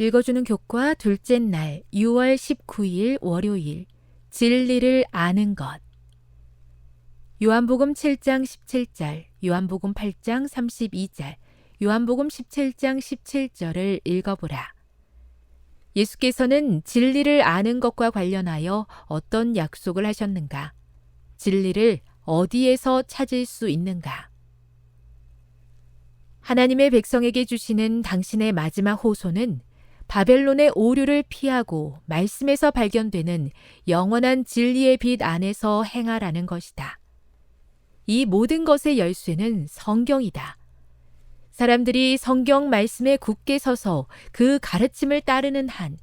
읽어주는 교과 둘째 날 6월 19일 월요일 진리를 아는 것. 요한복음 7장 17절, 요한복음 8장 32절, 요한복음 17장 17절을 읽어보라. 예수께서는 진리를 아는 것과 관련하여 어떤 약속을 하셨는가? 진리를 어디에서 찾을 수 있는가? 하나님의 백성에게 주시는 당신의 마지막 호소는 바벨론의 오류를 피하고 말씀에서 발견되는 영원한 진리의 빛 안에서 행하라는 것이다. 이 모든 것의 열쇠는 성경이다. 사람들이 성경 말씀에 굳게 서서 그 가르침을 따르는 한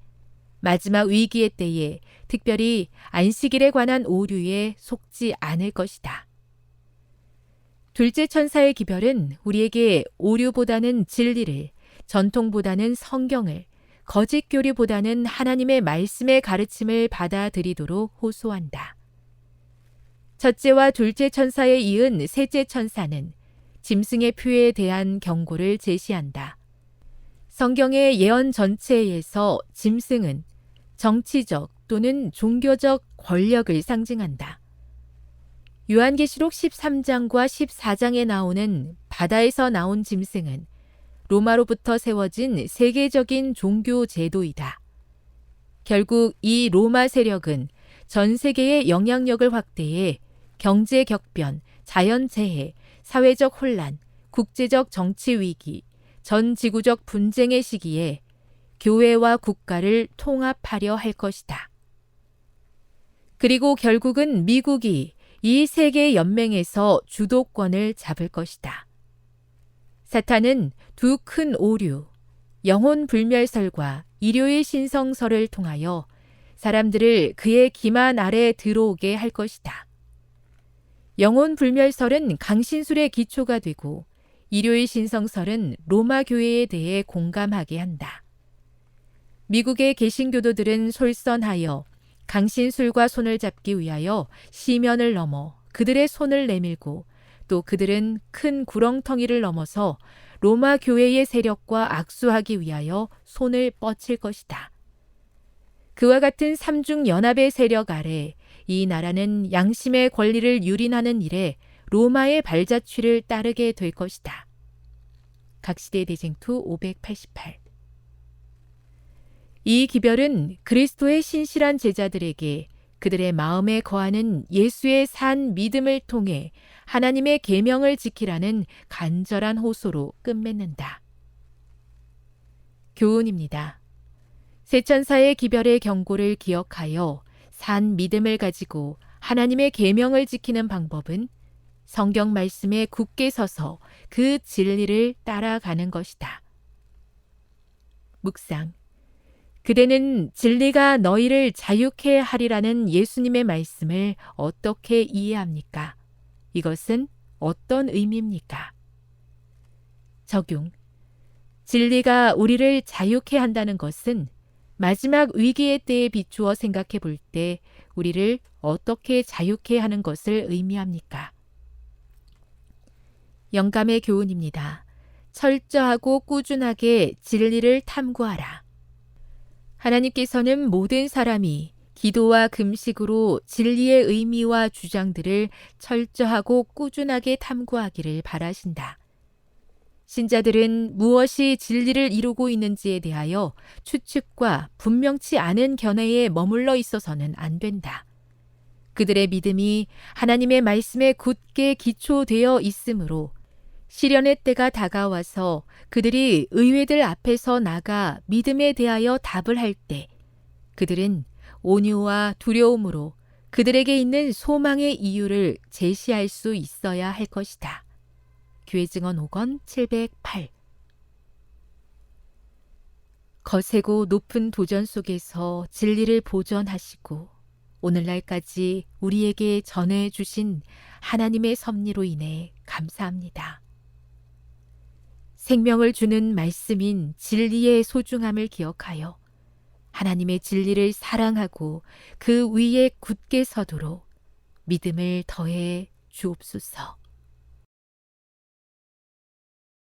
마지막 위기의 때에 특별히 안식일에 관한 오류에 속지 않을 것이다. 둘째 천사의 기별은 우리에게 오류보다는 진리를, 전통보다는 성경을, 거짓 교리보다는 하나님의 말씀의 가르침을 받아들이도록 호소한다. 첫째와 둘째 천사에 이은 셋째 천사는 짐승의 표에 대한 경고를 제시한다. 성경의 예언 전체에서 짐승은 정치적 또는 종교적 권력을 상징한다. 요한계시록 13장과 14장에 나오는 바다에서 나온 짐승은 로마로부터 세워진 세계적인 종교 제도이다. 결국 이 로마 세력은 전 세계의 영향력을 확대해 경제 격변, 자연재해, 사회적 혼란, 국제적 정치 위기, 전 지구적 분쟁의 시기에 교회와 국가를 통합하려 할 것이다. 그리고 결국은 미국이 이 세계 연맹에서 주도권을 잡을 것이다. 사탄은 두 큰 오류, 영혼 불멸설과 일요일 신성설을 통하여 사람들을 그의 기만 아래 들어오게 할 것이다. 영혼 불멸설은 강신술의 기초가 되고 일요일 신성설은 로마 교회에 대해 공감하게 한다. 미국의 개신교도들은 솔선하여 강신술과 손을 잡기 위하여 시면을 넘어 그들의 손을 내밀고 또 그들은 큰 구렁텅이를 넘어서 로마 교회의 세력과 악수하기 위하여 손을 뻗칠 것이다. 그와 같은 삼중 연합의 세력 아래 이 나라는 양심의 권리를 유린하는 일에 로마의 발자취를 따르게 될 것이다. 각시대 대쟁투 588. 이 기별은 그리스도의 신실한 제자들에게 그들의 마음에 거하는 예수의 산 믿음을 통해 하나님의 계명을 지키라는 간절한 호소로 끝맺는다. 교훈입니다. 세 천사의 기별의 경고를 기억하여 산 믿음을 가지고 하나님의 계명을 지키는 방법은 성경 말씀에 굳게 서서 그 진리를 따라가는 것이다. 묵상. 그대는 진리가 너희를 자유케 하리라는 예수님의 말씀을 어떻게 이해합니까? 이것은 어떤 의미입니까? 적용. 진리가 우리를 자유케 한다는 것은 마지막 위기의 때에 비추어 생각해 볼 때 우리를 어떻게 자유케 하는 것을 의미합니까? 영감의 교훈입니다. 철저하고 꾸준하게 진리를 탐구하라. 하나님께서는 모든 사람이 기도와 금식으로 진리의 의미와 주장들을 철저하고 꾸준하게 탐구하기를 바라신다. 신자들은 무엇이 진리를 이루고 있는지에 대하여 추측과 분명치 않은 견해에 머물러 있어서는 안 된다. 그들의 믿음이 하나님의 말씀에 굳게 기초되어 있으므로 시련의 때가 다가와서 그들이 의회들 앞에서 나가 믿음에 대하여 답을 할 때 그들은 온유와 두려움으로 그들에게 있는 소망의 이유를 제시할 수 있어야 할 것이다. 교회 증언 5권 708. 거세고 높은 도전 속에서 진리를 보존하시고 오늘날까지 우리에게 전해주신 하나님의 섭리로 인해 감사합니다. 생명을 주는 말씀인 진리의 소중함을 기억하여 하나님의 진리를 사랑하고 그 위에 굳게 서도록 믿음을 더해 주옵소서.